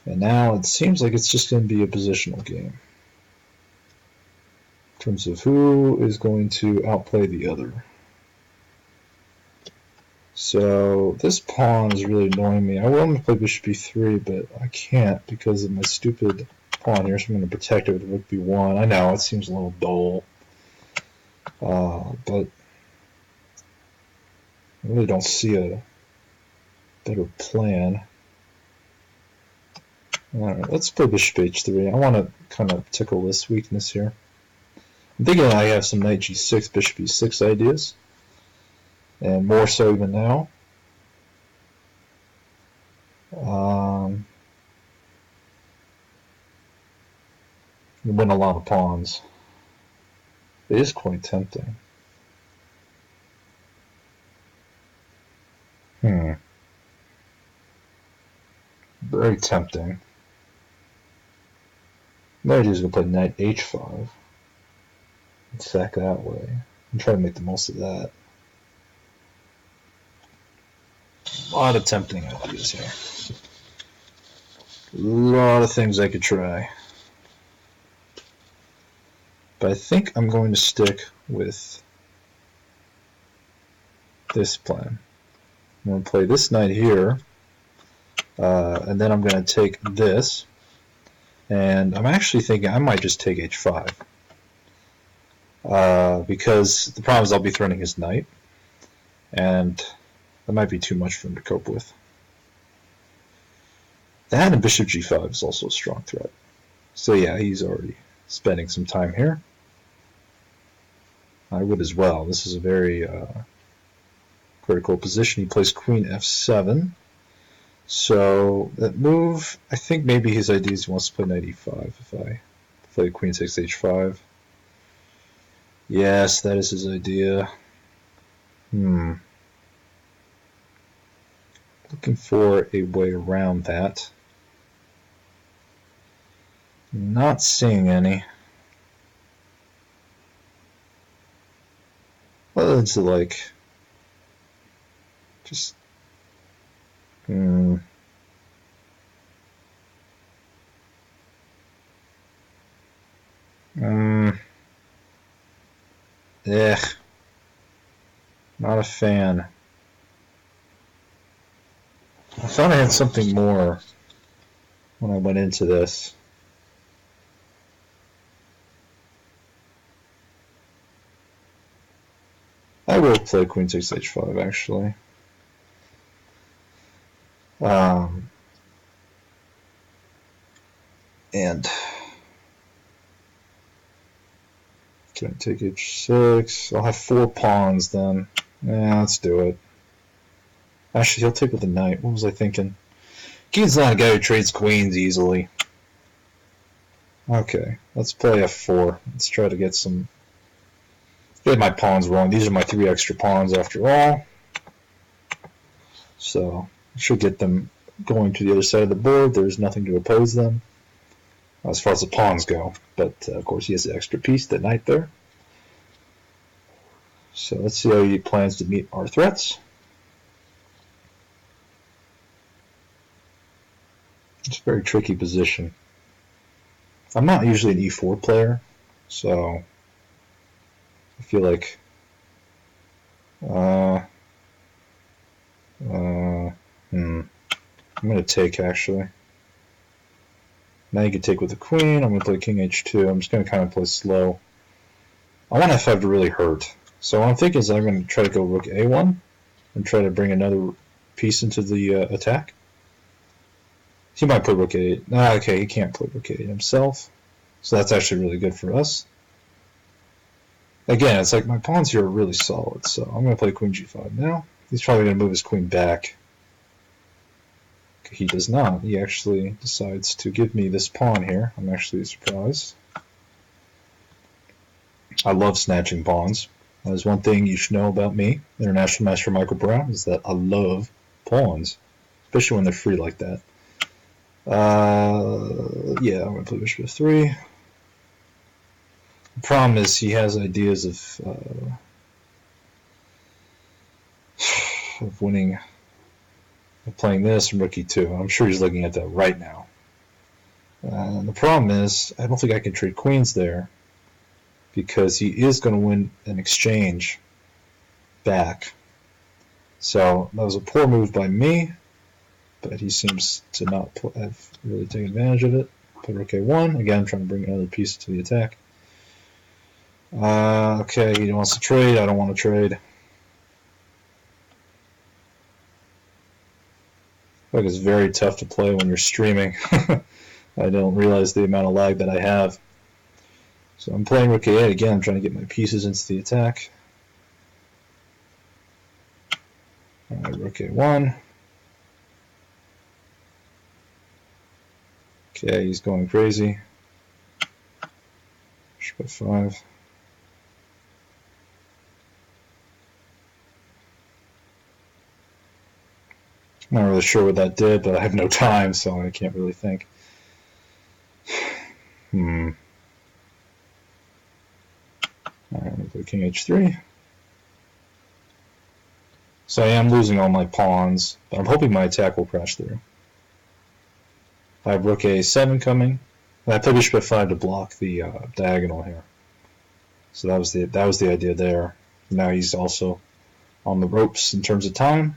And now it seems like it's just going to be a positional game in terms of who is going to outplay the other. So this pawn is really annoying me. I want to play bishop b3, but I can't because of my stupid pawn here, so I'm going to protect it with rook b1. I know, it seems a little dull, but I really don't see a better plan. Alright, let's play bishop h3. I want to kind of tickle this weakness here. I'm thinking I have some knight g6, bishop e6 ideas, and more so even now. You win a lot of pawns. It is quite tempting. Very tempting. My idea is going to play knight h5 and sack that way and try to make the most of that. A lot of tempting ideas here. A lot of things I could try. But I think I'm going to stick with this plan. I'm going to play this knight here, and then I'm going to take this, and I'm actually thinking I might just take h5, because the problem is I'll be threatening his knight, and that might be too much for him to cope with. That and bishop g5 is also a strong threat. So yeah, he's already spending some time here. I would as well. This is a very critical position. He plays queen f7. So that move, I think maybe his idea is he wants to play knight e5 if I play queen takes h5. Yes, that is his idea. Looking for a way around that. Not seeing any. Well, it's like just not a fan. I thought I had something more when I went into this. I will play queen takes h5 actually. And can I take h6? I'll have 4 pawns then. Yeah, let's do it. Actually, he'll take with the knight. What was I thinking? Keen's not a guy who trades queens easily. Okay, let's play f4. Let's try to get some. Get my pawns wrong. These are my 3 extra pawns after all. So I should get them going to the other side of the board. There's nothing to oppose them as far as the pawns go. But of course he has the extra piece, the knight there. So let's see how he plans to meet our threats. It's a very tricky position. I'm not usually an e4 player, so I feel like I'm going to take actually. Now you can take with the queen. I'm going to play king h2. I'm just going to kind of play slow. I want f5 to really hurt. So what I'm thinking is I'm going to try to go rook a1 and try to bring another piece into the attack. He might play rook a8. Okay, he can't play rook a8 himself. So that's actually really good for us. Again, it's like my pawns here are really solid, so I'm going to play queen g5 now. He's probably going to move his queen back. He does not. He actually decides to give me this pawn here. I'm actually surprised. I love snatching pawns. That is one thing you should know about me, International Master Michael Brown, is that I love pawns, especially when they're free like that. Yeah, I'm going to play bishop f3. The problem is he has ideas of winning, of playing this and rook e2. I'm sure he's looking at that right now. The problem is, I don't think I can trade queens there because he is going to win an exchange back. So that was a poor move by me, but he seems to not have really taken advantage of it. Put rook a1, again trying to bring another piece to the attack. Okay, he wants to trade, I don't want to trade. Like it's very tough to play when you're streaming. I don't realize the amount of lag that I have. So I'm playing rook a8 again, I'm trying to get my pieces into the attack. Rook a1. Okay, he's going crazy. Bishop f5. I'm not really sure what that did, but I have no time, so I can't really think. Alright, I'm going to play king h3. So I am losing all my pawns, but I'm hoping my attack will crash through. I have rook a7 coming, and I play bishop f5 to block the diagonal here. So that was the idea there. Now he's also on the ropes in terms of time.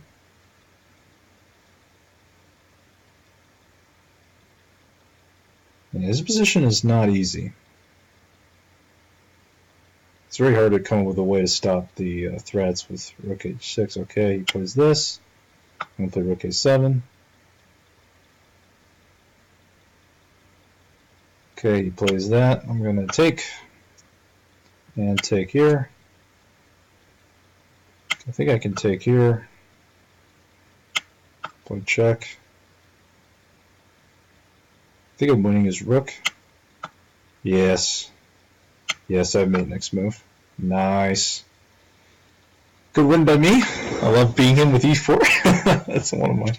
And his position is not easy. It's very hard to come up with a way to stop the threats with rook h6. Okay, he plays this. I'm going to play rook a7. Okay, he plays that. I'm going to take and take here. I think I can take here. Play check. I think I'm winning his rook. Yes. Yes, I've made next move. Nice. Good win by me. I love being in with e4. That's one of my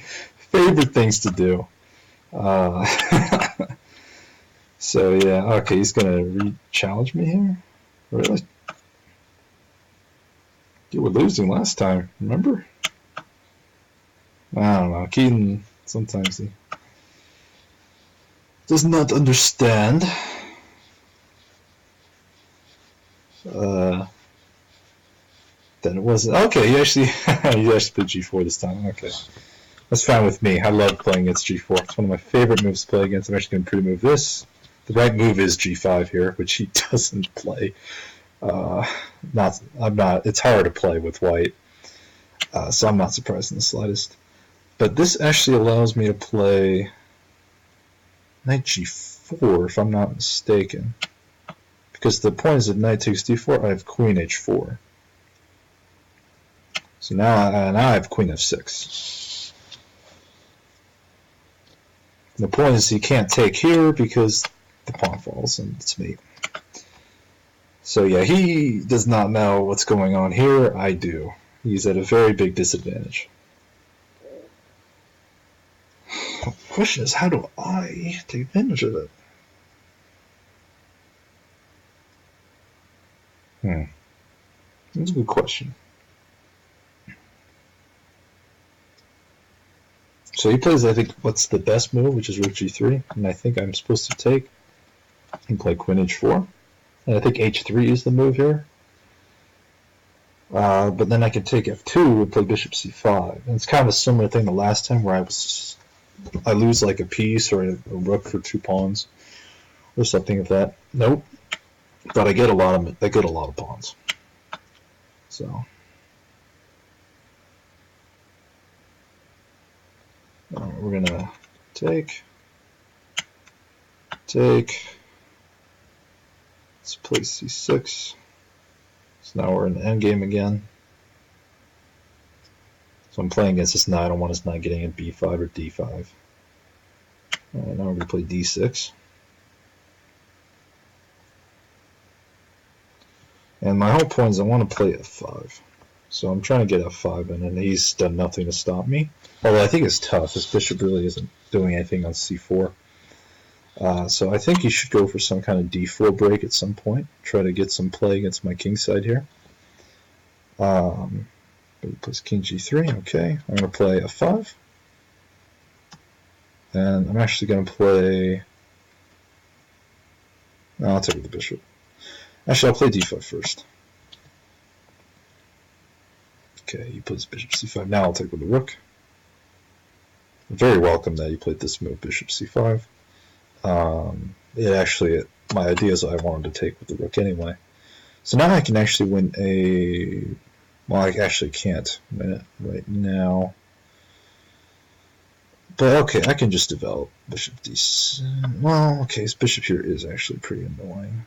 favorite things to do. So yeah, okay, he's gonna re-challenge me here? Really? You were losing last time, remember? I don't know, Keaton, sometimes he does not understand. Then it wasn't. Okay, you actually played g4 this time. Okay, that's fine with me. I love playing against g4. It's one of my favorite moves to play against. I'm actually going to pre-move this. The right move is g5 here, which he doesn't play. I'm not. It's hard to play with white, so I'm not surprised in the slightest. But this actually allows me to play knight g4, if I'm not mistaken. Because the point is that knight takes d4, I have queen h4. So now I have queen f6. The point is he can't take here because the pawn falls and it's mate. So yeah, he does not know what's going on here. I do. He's at a very big disadvantage. The question is, how do I take advantage of it? That's a good question. So he plays, I think, what's the best move, which is rook g3, and I think I'm supposed to take and play queen h4. And I think h3 is the move here. But then I can take f2 and play bishop c5. And it's kind of a similar thing the last time where I lose like a piece or a rook for 2 pawns or something of that. Nope. But I get a lot of pawns. So we're gonna take. Let's play c6. So now we're in the endgame again. So I'm playing against this knight. I don't want his knight getting in b5 or d5. Now we're gonna play d6. And my whole point is I want to play f5. So I'm trying to get f5 in, and he's done nothing to stop me. Although I think it's tough. This bishop really isn't doing anything on c4. So I think he should go for some kind of d4 break at some point. Try to get some play against my king side here. But he plays king g3. Okay, I'm going to play f5. And I'm actually going to play No, I'll take with the bishop. Actually, I'll play d5 first. Okay, he plays bishop c5. Now I'll take with the rook. Very welcome that you played this move, bishop c5. My idea is I wanted to take with the rook anyway. So now I can actually win a... Well, I actually can't win it right now. But okay, I can just develop bishop d7. Well, okay, his bishop here is actually pretty annoying.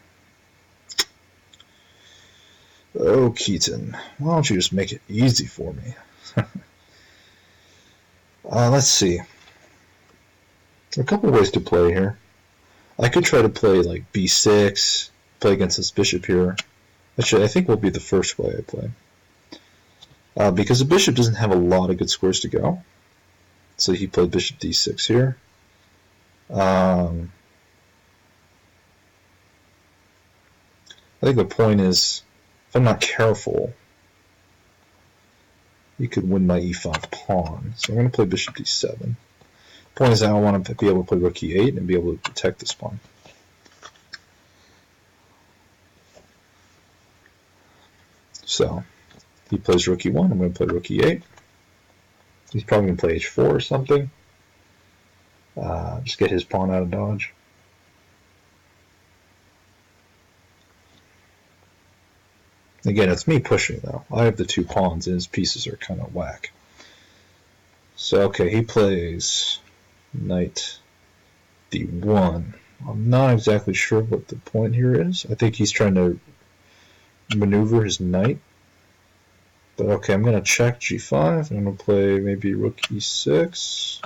Oh, Keaton, why don't you just make it easy for me? Let's see. There are a couple ways to play here. I could try to play like b6, play against this bishop here. Actually, I think will be the first way I play. Because the bishop doesn't have a lot of good squares to go. So he played bishop d6 here. I think the point is, if I'm not careful, he could win my e5 pawn. So I'm going to play bishop d7. The point is I want to be able to play rook e8 and be able to protect this pawn. So he plays rook e1, I'm going to play rook e8. He's probably going to play h4 or something. Just get his pawn out of dodge. Again, it's me pushing though. I have the two pawns and his pieces are kind of whack. So okay, he plays knight d1. I'm not exactly sure what the point here is. I think he's trying to maneuver his knight. But okay, I'm going to check g5. I'm going to play maybe rook e6.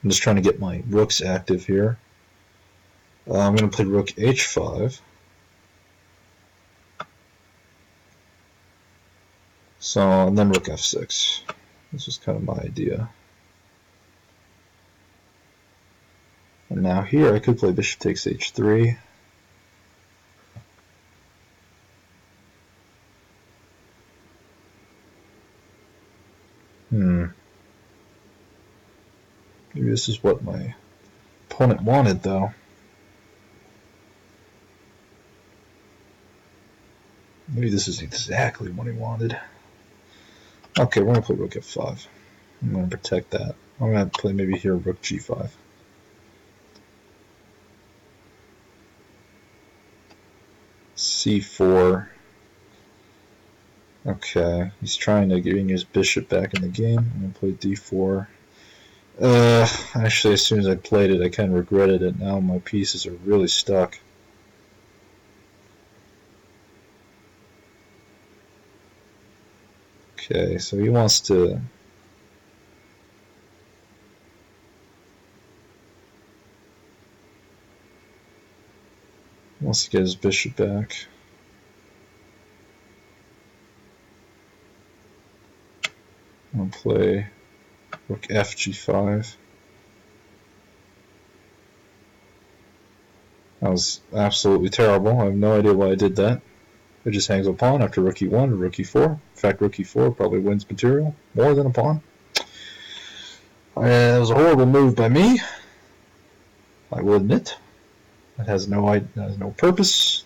I'm just trying to get my rooks active here. I'm going to play rook h5. So, and then rook f6. This is kind of my idea. And now here I could play bishop takes h3. Maybe this is what my opponent wanted, though. Maybe this is exactly what he wanted. Okay, we're going to play rook f5. I'm going to protect that. I'm going to play maybe here rook g5. c4. Okay, he's trying to get his bishop back in the game. I'm going to play d4. Actually, as soon as I played it, I kind of regretted it. Now my pieces are really stuck. Okay, so he wants to... get his bishop back. I'm going to play rook f g5. That was absolutely terrible. I have no idea why I did that. It just hangs a pawn after rook e1 or rook e4. In fact, rook e4 probably wins material more than a pawn. That was a horrible move by me, I will admit. It has no purpose.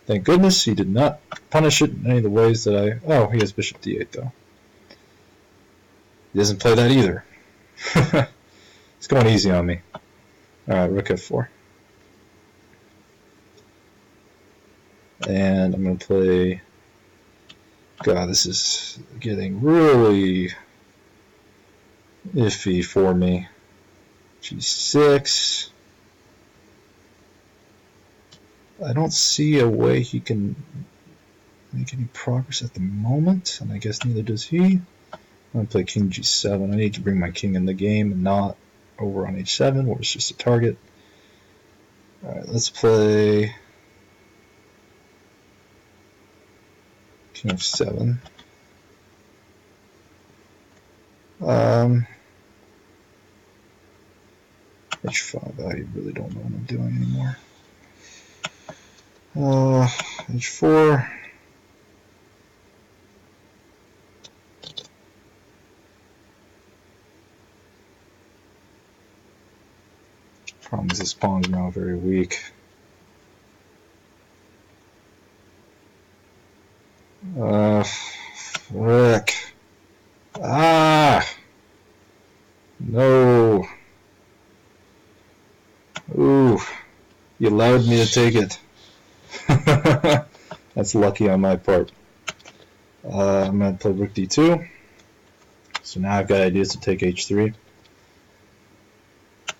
Thank goodness he did not punish it in any of the ways that I... Oh, he has bishop d8 though. He doesn't play that either. It's going easy on me. Alright, rook f4. And I'm going to play... God, this is getting really iffy for me. g6. I don't see a way he can make any progress at the moment, and I guess neither does he. I'm going to play king g7. I need to bring my king in the game and not over on h7 where it's just a target. Alright, let's play king f7. h5, I really don't know what I'm doing anymore. h4. Problem is this pawn is now very weak. Frick. Ah! No. Ooh. You allowed me to take it. That's lucky on my part. I'm going to play rook d2. So now I've got ideas to take h3.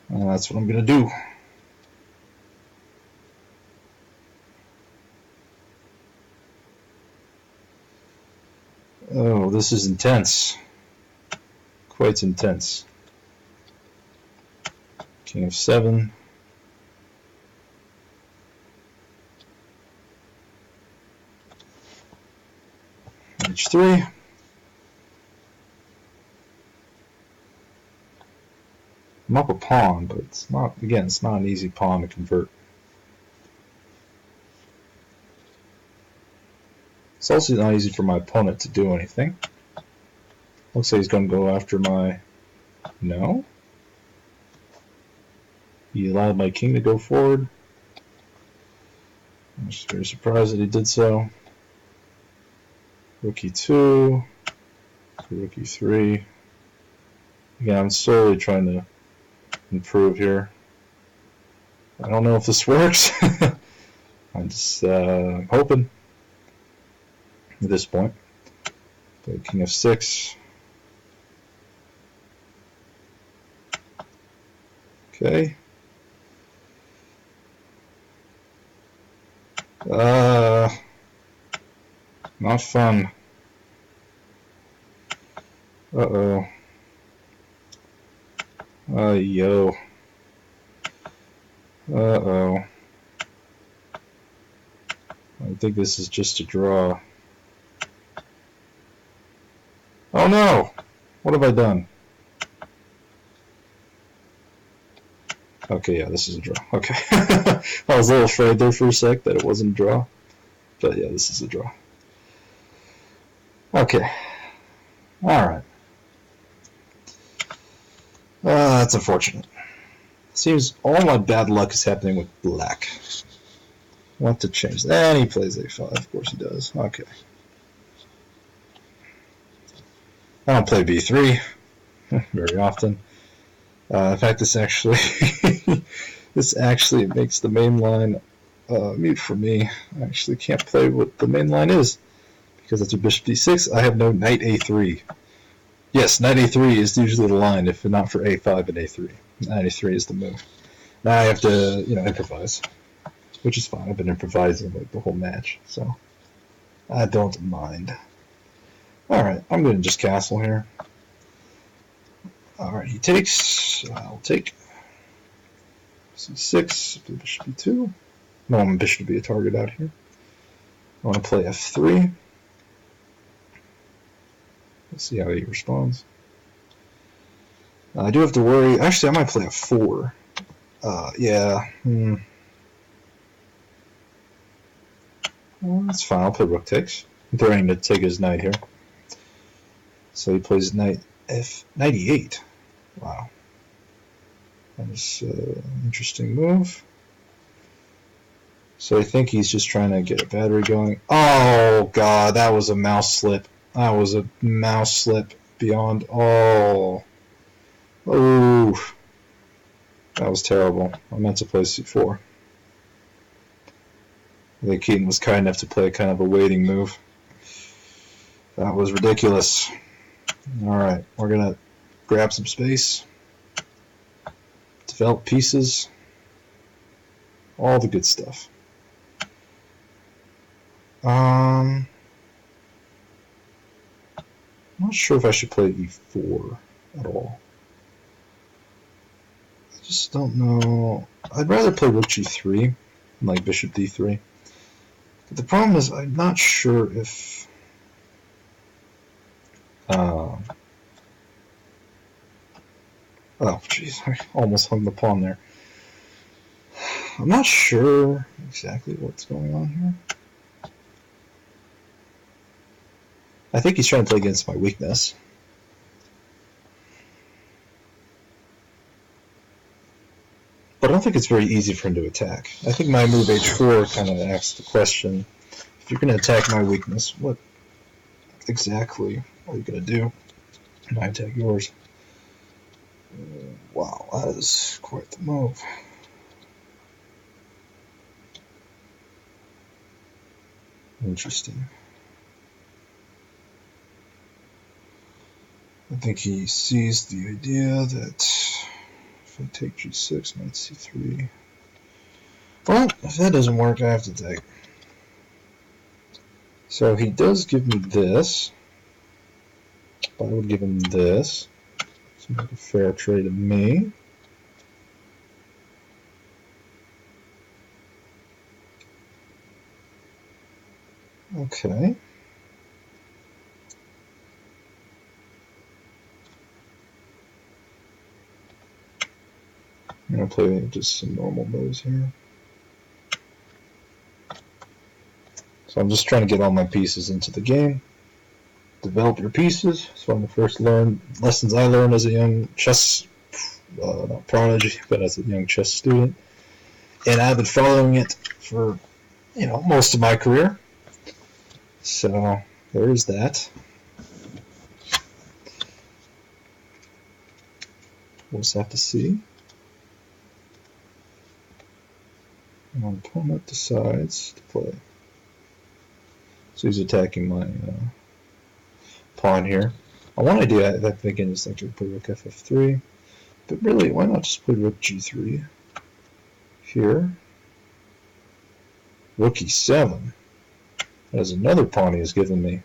And that's what I'm going to do. Oh, this is intense. Quite intense. King of 7. h3. I'm up a pawn, but it's not, again, it's not an easy pawn to convert. It's also not easy for my opponent to do anything. Looks like he's going to go after my... No? He allowed my king to go forward. I'm just very surprised that he did so. Rook e2. Rook e3. Again, I'm slowly trying to improve here. I don't know if this works. I'm just hoping at this point. Play king of 6. Okay. Not fun. Uh-oh. Yo. Uh-oh. I think this is just a draw. Oh no! What have I done? Okay, yeah, this is a draw. Okay. I was a little afraid there for a sec that it wasn't a draw. But yeah, this is a draw. Okay. Alright. That's unfortunate. Seems all my bad luck is happening with black. Want to change that. And he plays a5. Of course he does. Okay. I don't play b3 very often. In fact, this actually makes the main line mute for me. I actually can't play what the main line is because after bishop d6, I have no knight a3. Yes, knight a3 is usually the line, if not for a5 and a3. Knight a3 is the move. Now I have to, improvise, which is fine. I've been improvising like the whole match, so I don't mind. All right, I'm going to just castle here. All right, he takes. I'll take c6, bishop b2. No, I want bishop to be a target out here. I want to play f3. Let's see how he responds. I do have to worry. Actually, I might play f4. Yeah. Well, that's fine. I'll play rook takes. I'm threatening to take his knight here. So he plays knight e8. Wow. That is an interesting move. So I think he's just trying to get a battery going. Oh, God, that was a mouse slip. That was a mouse slip beyond all. Oh, that was terrible. I meant to play c4. I think Keaton was kind enough to play kind of a waiting move. That was ridiculous. Alright, we're going to grab some space, develop pieces, all the good stuff. I'm not sure if I should play e4 at all. I just don't know. I'd rather play rook g3 than like bishop d3. But the problem is I'm not sure if oh jeez, I almost hung the pawn there. I'm not sure exactly what's going on here. I think he's trying to play against my weakness. But I don't think it's very easy for him to attack. I think my move h4 kind of asks the question, if you're going to attack my weakness, what exactly are you going to do? And I attack yours. Wow, that is quite the move. Interesting. I think he sees the idea that if I take g6, knight c3. Well, if that doesn't work, I have to take. So he does give me this. But I would give him this. Seems like a fair trade to me. Okay. I'm going to play just some normal moves here. So I'm just trying to get all my pieces into the game. Develop your pieces. So one of the first lessons I learned as a young chess, not prodigy, but as a young chess student. And I've been following it for, most of my career. So there is that. We'll just have to see. My opponent decides to play. So he's attacking my pawn here. One idea I'm thinking is like to play rook ff3, but really, why not just play rook g3 here? Rook e7. That is another pawn he has given me,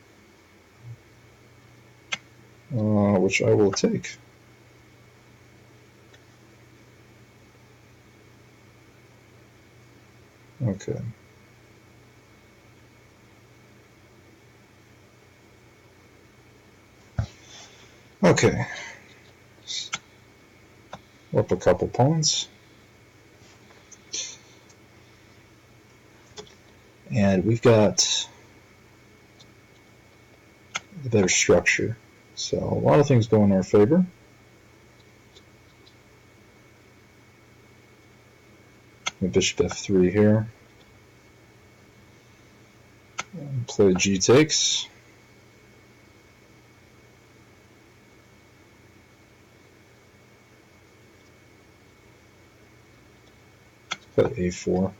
which I will take. Okay. Okay. Up a couple pawns. And we've got the better structure. So a lot of things go in our favor. Bishop f3 here. And play g takes. Play a4.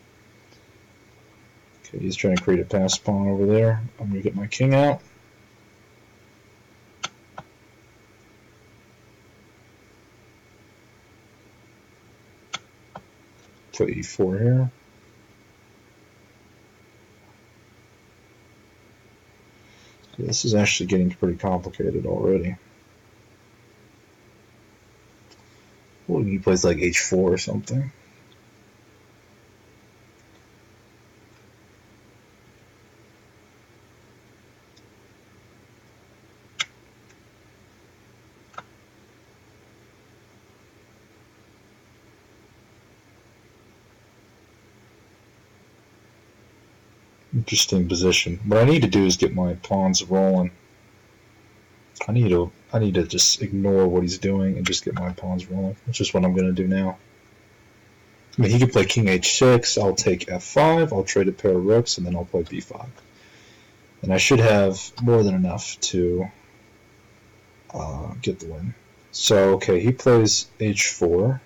Okay, he's trying to create a pass pawn over there. I'm going to get my king out. Play e4 here. So this is actually getting pretty complicated already. Well, he plays like h4 or something. Interesting position. What I need to do is get my pawns rolling. I need to just ignore what he's doing and just get my pawns rolling, which is what I'm going to do now. I mean, he could play king h6, I'll take f5, I'll trade a pair of rooks, and then I'll play b5. And I should have more than enough to get the win. So, okay, he plays h4.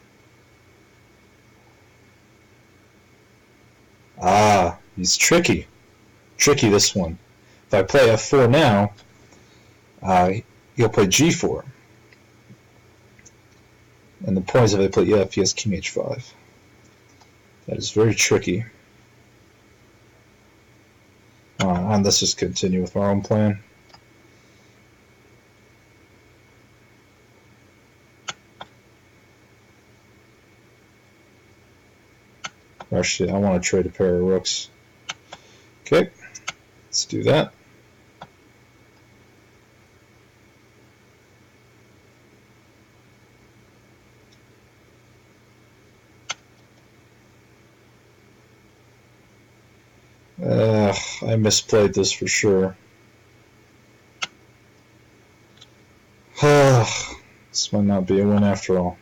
Ah, he's tricky. Tricky, this one. If I play f4 now, he'll play g4. And the point is, if I play if he has king h5. That is very tricky. And let's just continue with our own plan. Actually, I want to trade a pair of rooks. Okay, let's do that. I misplayed this for sure. This might not be a win after all.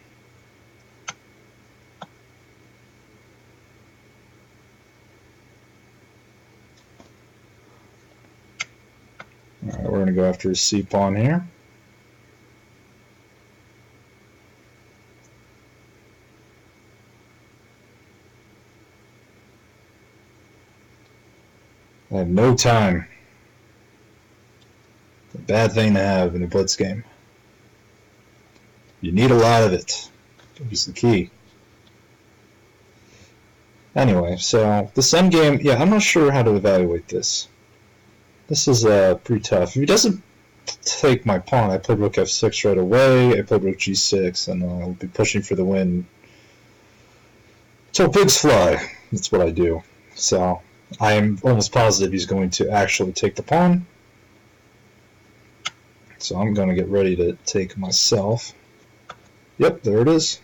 go after his C pawn here. I have no time. A bad thing to have in a blitz game. You need a lot of it. Is the key. Anyway, so this endgame, yeah, I'm not sure how to evaluate this. This is pretty tough. If he doesn't take my pawn, I play rook f6 right away. I play rook g6, and I'll be pushing for the win. So pigs fly. That's what I do. So I'm almost positive he's going to actually take the pawn. So I'm going to get ready to take myself. Yep, there it is.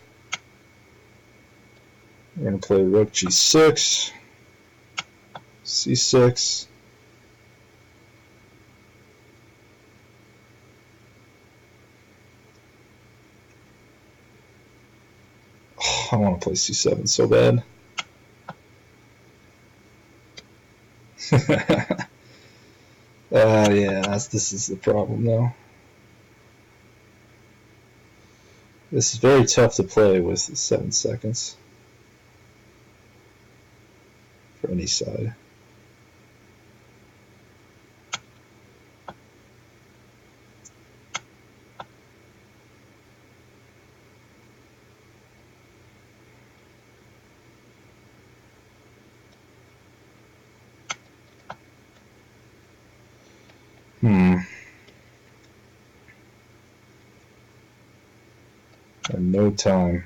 We're going to play rook g6, c6. Oh, I want to play c7 so bad. Yeah, this is the problem though. This is very tough to play with 7 seconds for any side. And no time.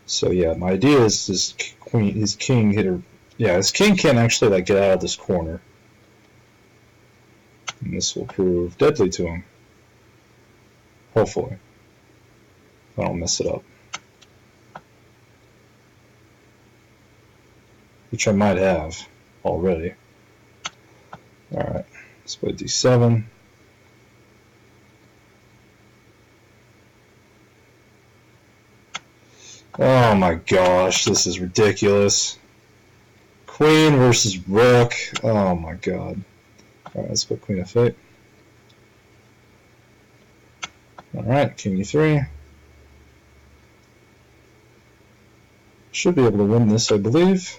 So yeah, my idea is his king hitter. Yeah, his king can't actually like get out of this corner, and this will prove deadly to him. Hopefully, I don't mess it up, which I might have already. All right, let's play d7. Oh my gosh, this is ridiculous. Queen versus rook. Oh my god. Alright, let's put queen f8. Alright, king e3. Should be able to win this, I believe.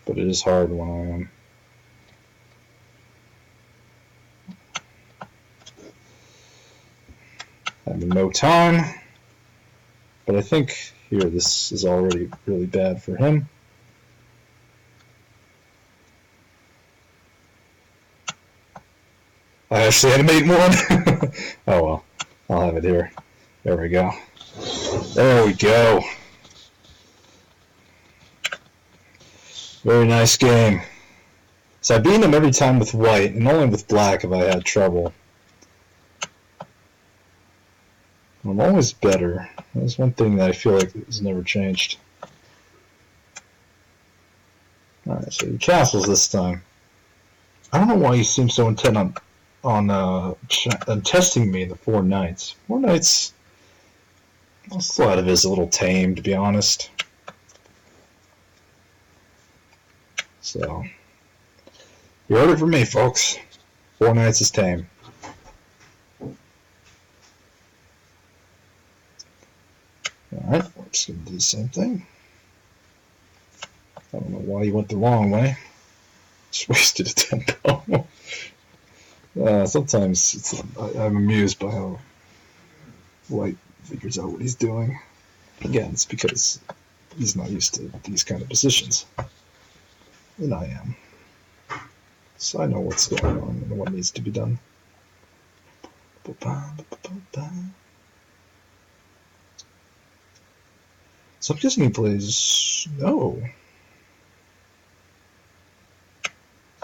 But it is hard when I am. Having no time. But I think here this is already really bad for him. I actually animate one. Oh well, I'll have it here. There we go. There we go. Very nice game. So I beat him every time with white, and only with black have I had trouble. I'm always better. That's one thing that I feel like has never changed. Alright, so he castles this time. I don't know why he seems so intent on testing me in the 4 knights. 4 knights, a lot of it is a little tame, to be honest. So, you heard it from me, folks. 4 knights is tame. Alright, we're just going to do the same thing. I don't know why you went the wrong way. Just wasted a tempo. Sometimes I'm amused by how White figures out what he's doing. Again, it's because he's not used to these kind of positions. And I am. So I know what's going on and what needs to be done. So I'm guessing he plays no.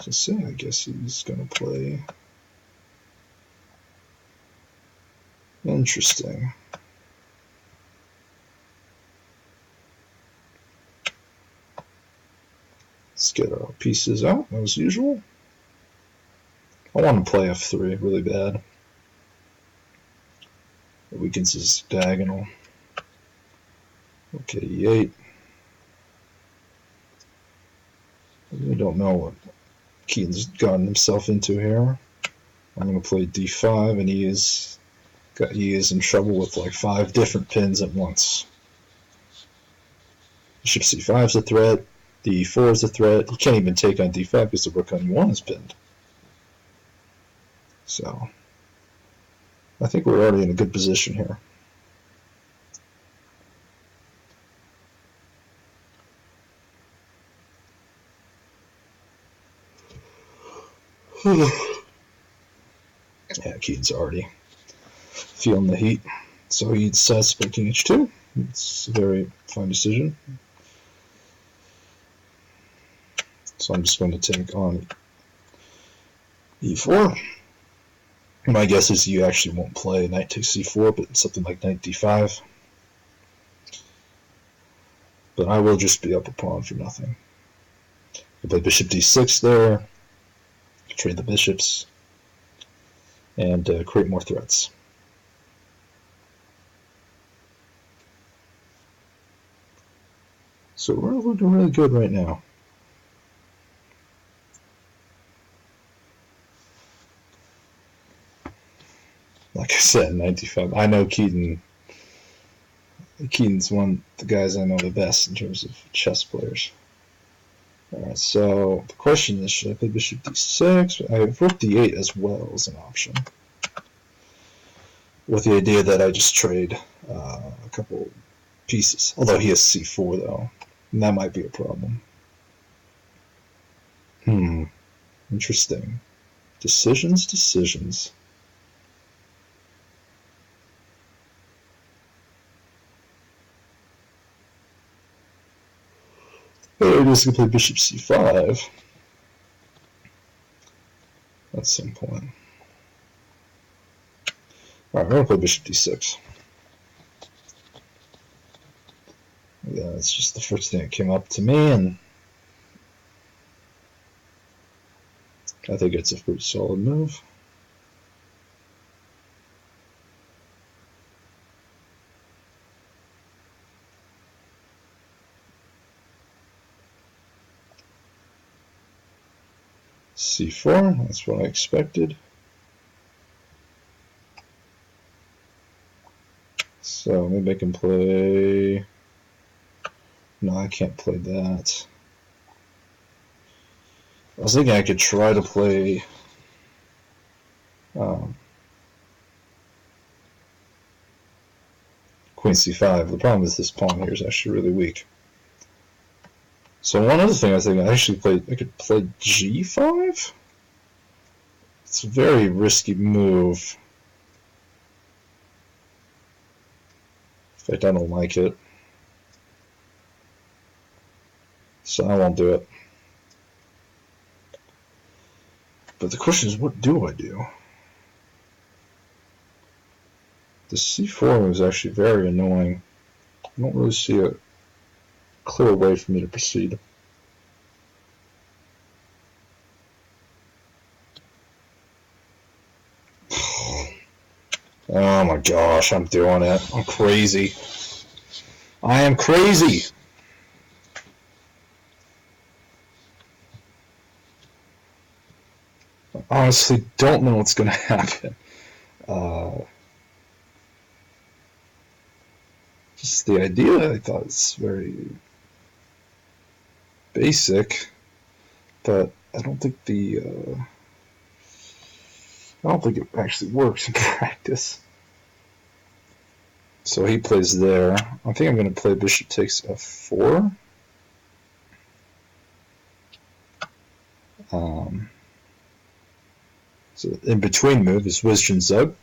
Just saying, I guess he's gonna play Interesting. Let's get our pieces out as usual. I want to play f3 really bad. It weakens his diagonal. Okay, e8. I really don't know what Keaton's gotten himself into here. I'm going to play d5, and he is in trouble with like 5 different pins at once. Bishop c5 is a threat. d4 is a threat. He can't even take on d5 because the rook on e1 is pinned. So I think we're already in a good position here. Yeah, Keaton's already feeling the heat. So he decides to play king h2. It's a very fine decision. So I'm just going to take on e4. My guess is you actually won't play knight takes c4, but something like knight d5. But I will just be up a pawn for nothing. I play bishop d6 there, trade the bishops, and create more threats. So we're looking really good right now. Like I said, 95. I know Keaton's one of the guys I know the best in terms of chess players. Alright, so the question is, should I play bishop d6? I have rook d8 as well as an option, with the idea that I just trade a couple pieces. Although he has c4 though, and that might be a problem. Interesting. Decisions. I'm just going to play bishop c5 at some point. Alright, I'm going to play bishop d6. Yeah, that's just the first thing that came up to me, and I think it's a pretty solid move. c4, that's what I expected. So maybe I can play... No, I can't play that. I was thinking I could try to play... Queen c5. The problem is this pawn here is actually really weak. So one other thing I think I could play g5? It's a very risky move. In fact, I don't like it. So I won't do it. But the question is, what do I do? The c4 is actually very annoying. I don't really see a clear way for me to proceed. Oh my gosh, I'm doing it. I'm crazy. I am crazy! I honestly don't know what's going to happen. Just the idea, I thought it's very basic, but I don't think it actually works in practice. So he plays there. I think I'm going to play bishop takes f4. So in between move is Wisdom Zug.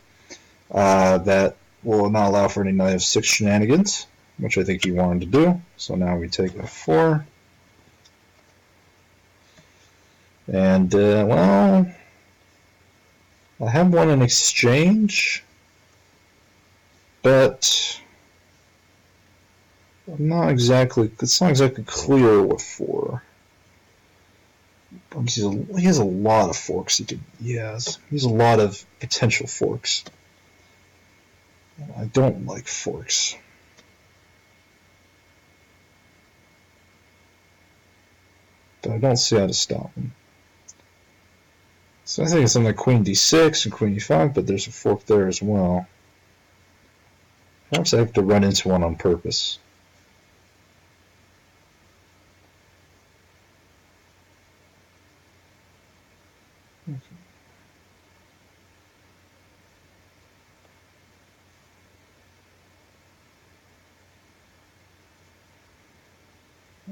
That will not allow for any knight f6 shenanigans, which I think he wanted to do. So now we take f4. And, well, I have one in exchange. but it's not exactly clear what for. He has a lot of forks he has a lot of potential forks. I don't like forks. But I don't see how to stop him. So I think it's something like Queen D6 and Queen E5, but there's a fork there as well. Perhaps I have to run into one on purpose. Okay.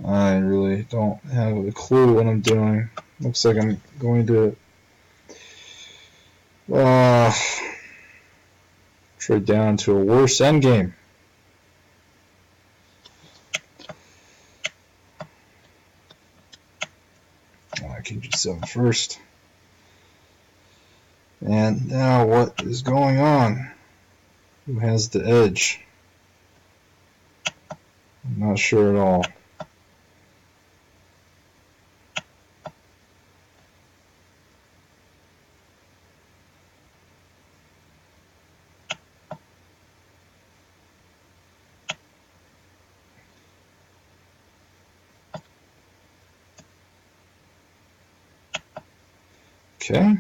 I really don't have a clue what I'm doing. Looks like I'm going to trade down to a worse endgame. King G7 first. And now what is going on? Who has the edge? I'm not sure at all. Okay.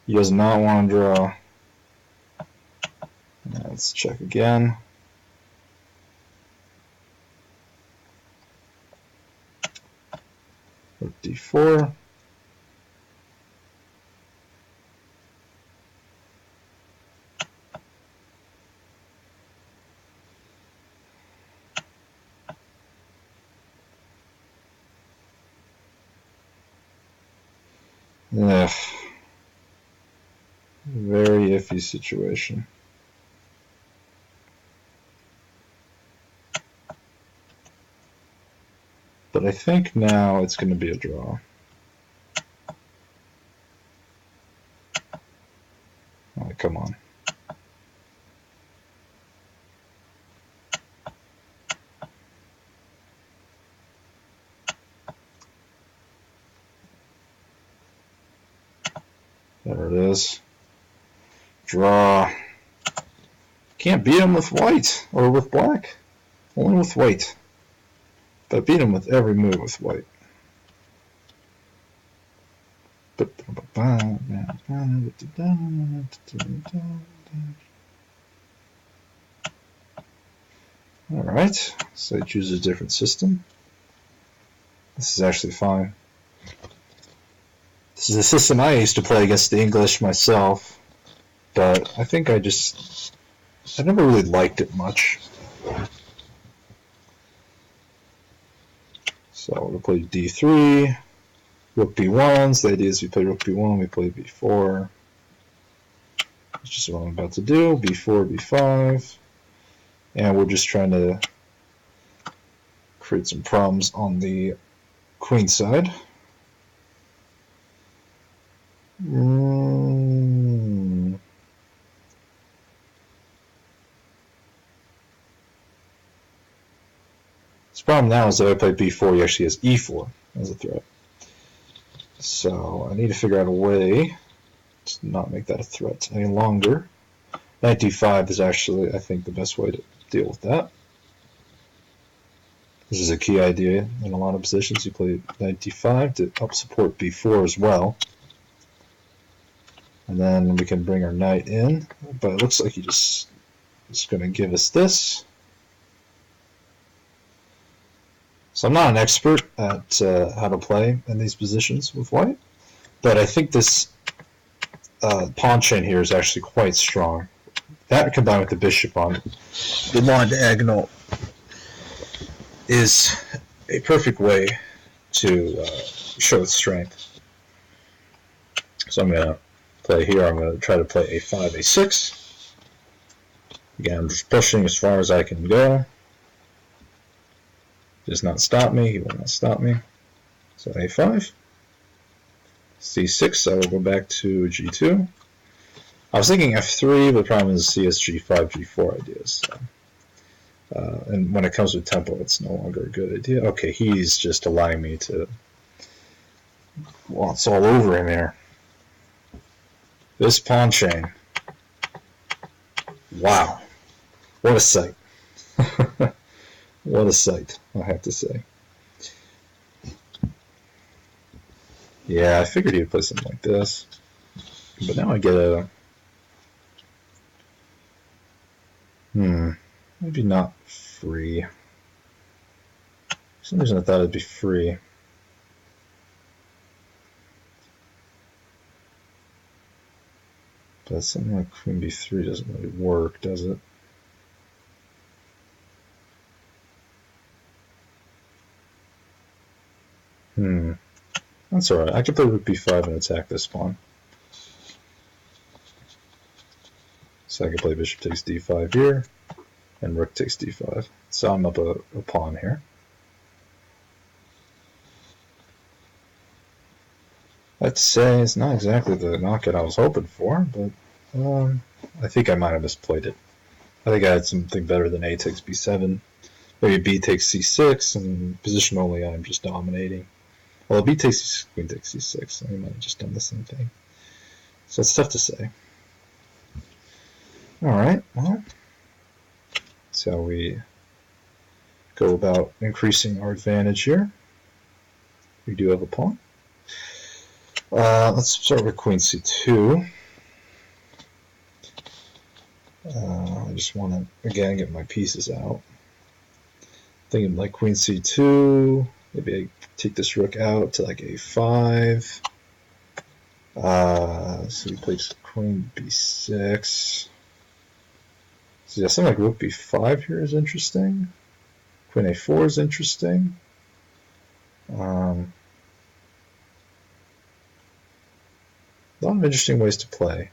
He does not want to draw. Let's check again. Rook D4. Ugh. Very iffy situation. But I think now it's going to be a draw. Oh, come on. There it is. Draw. Can't beat him with white or with black. Only with white. But beat him with every move with white. Alright, so I choose a different system. This is actually fine. This is a system I used to play against the English myself, but I think I never really liked it much. So we'll play D3, Rook B1. The idea is we play Rook B1, we play B4. That's just what I'm about to do. B4, B5. And we're just trying to create some problems on the queen side. His problem now is that if I play b4, he actually has e4 as a threat. So I need to figure out a way to not make that a threat any longer. Knight d5 is actually, I think, the best way to deal with that. This is a key idea in a lot of positions. You play knight d5 to help support b4 as well. And then we can bring our knight in, but it looks like he just is going to give us this. So I'm not an expert at how to play in these positions with white, but I think this pawn chain here is actually quite strong. That combined with the bishop on the long diagonal is a perfect way to show its strength. So I'm going to play here. I'm going to try to play a5, a6. Again, I'm just pushing as far as I can go. Does not stop me. He will not stop me. So a5. c6, I will go back to g2. I was thinking f3, but the problem is cs5, g4 ideas. So. And when it comes with tempo, it's no longer a good idea. Okay, he's just allowing me to... Well, it's all over him here. This pawn chain. Wow. What a sight. What a sight, I have to say. Yeah, I figured he would play something like this. But now I get a... Maybe not free. For some reason I thought it'd be free. But something like Queen B3 doesn't really work, does it? That's alright. I could play Rook B5 and attack this pawn. So I could play Bishop takes D5 here, and Rook takes D5. So I'm up a pawn here. I'd say it's not exactly the knockout I was hoping for, but I think I might have misplayed it. I think I had something better than A takes B7. Maybe B takes C6, and positionally I'm just dominating. Well, B takes C6, Queen takes C6, so we might have just done the same thing. So it's tough to say. Alright, well, that's how we go about increasing our advantage here. We do have a pawn. Let's start with Queen C2. I just want to, again, get my pieces out. Thinking like Queen C2, maybe I take this rook out to like A5. So he plays Queen B6. So yeah, something like Rook B5 here is interesting. Queen A4 is interesting. A lot of interesting ways to play.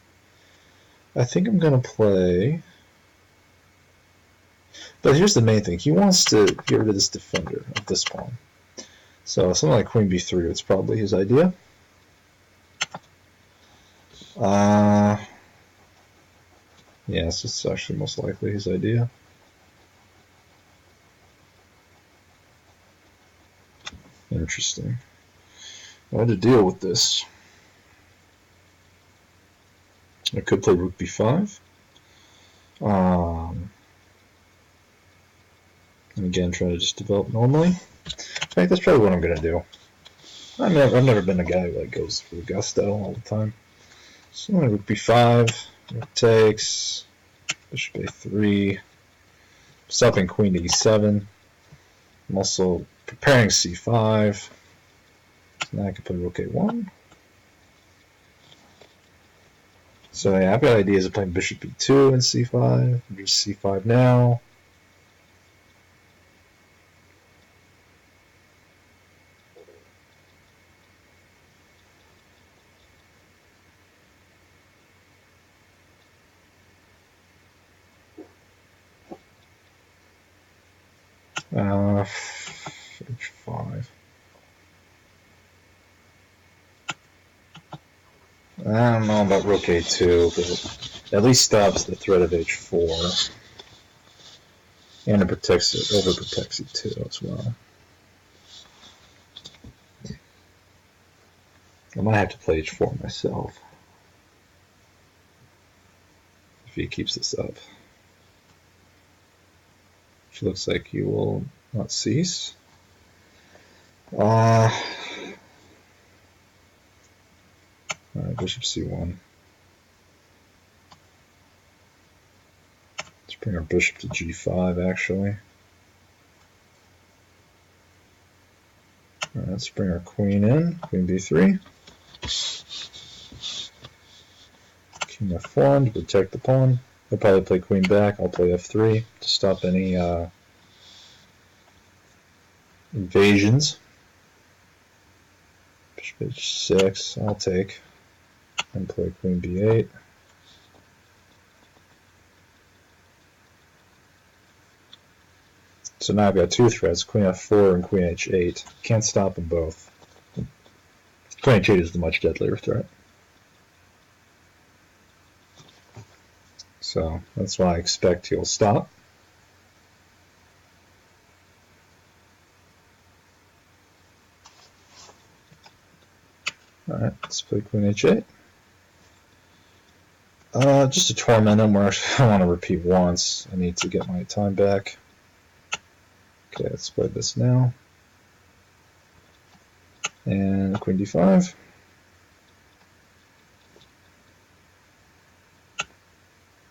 I think I'm going to play... But here's the main thing. He wants to get rid of this defender of this pawn. So something like Queen B3 is probably his idea. Yes, it's actually most likely his idea. Interesting. I had to deal with this. I could play Rook B5. And again, try to just develop normally. I think that's probably what I'm going to do. I've never been a guy who goes for gusto all the time. So I'm going to Rook B5, Rook takes, Bishop A3, stopping Queen to E7. I'm also preparing C5. So now I can play Rook A1. So yeah, I've got ideas of playing Bishop B2 and C5. Just C5 now. H5. I don't know about Rook A2, but at least stops the threat of H4. And it protects it, overprotects E2 as well. I might have to play H4 myself if he keeps this up. Which looks like he will not cease. Alright, Bishop C1. Let's bring our bishop to G5 actually. Alright, let's bring our queen in, Queen B3. King F1 to protect the pawn. He'll probably play queen back, I'll play F3 to stop any invasions. Bishop H6, I'll take. And play Queen B8. So now I've got two threats, queen f4 and queen h8. Can't stop them both. Queen h8 is the much deadlier threat. So that's why I expect he'll stop. Alright, let's play queen h8. Just to torment him, where I want to repeat once. I need to get my time back. Okay, let's play this now. And queen d5.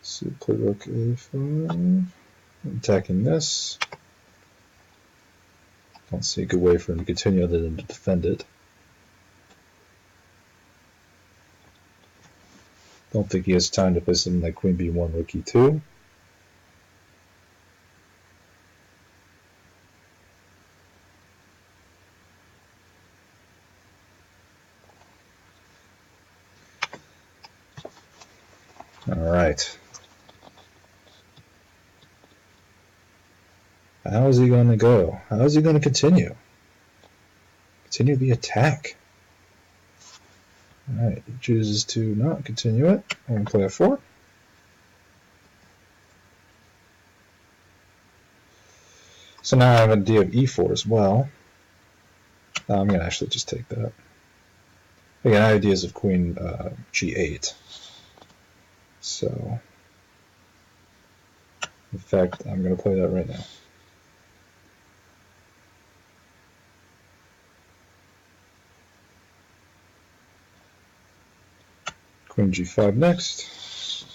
So play rook a5. Attacking this. Don't see a good way for him to continue other than to defend it. Don't think he has time to play something like queen b1, rook e2. All right. How is he going to go? How is he going to continue? Continue the attack. Alright, he chooses to not continue it. I'm going to play a4. So now I have an idea of e4 as well. I'm going to actually just take that. Again, I have ideas of queen g8. So, in fact, I'm going to play that right now. Queen g5 next.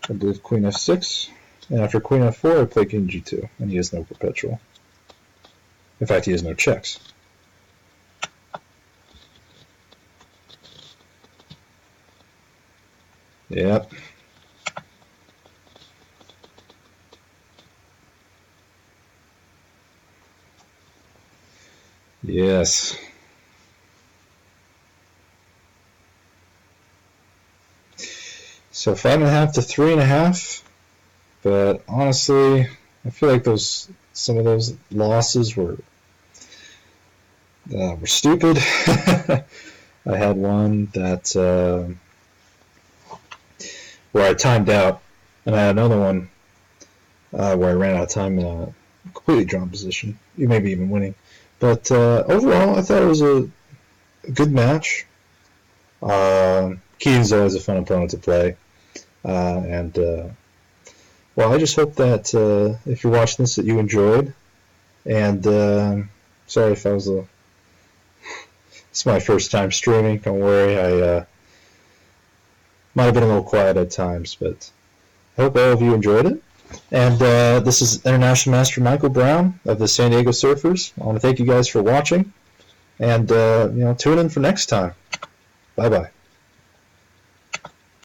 I believe queen f6. And after queen f4, I play king g2. And he has no perpetual. In fact, he has no checks. Yep. Yes. So 5.5 to 3.5, but honestly, I feel like some of those losses were stupid. I had one that where I timed out, and I had another one where I ran out of time in a completely drawn position, maybe even winning. But overall, I thought it was a good match. Keaton's always a fun opponent to play. Well, I just hope that if you're watching this that you enjoyed. And sorry if I was it's my first time streaming. Don't worry, I might have been a little quiet at times, but I hope all of you enjoyed it. And this is International Master Michael Brown of the San Diego Surfers. I want to thank you guys for watching, and tune in for next time. Bye bye.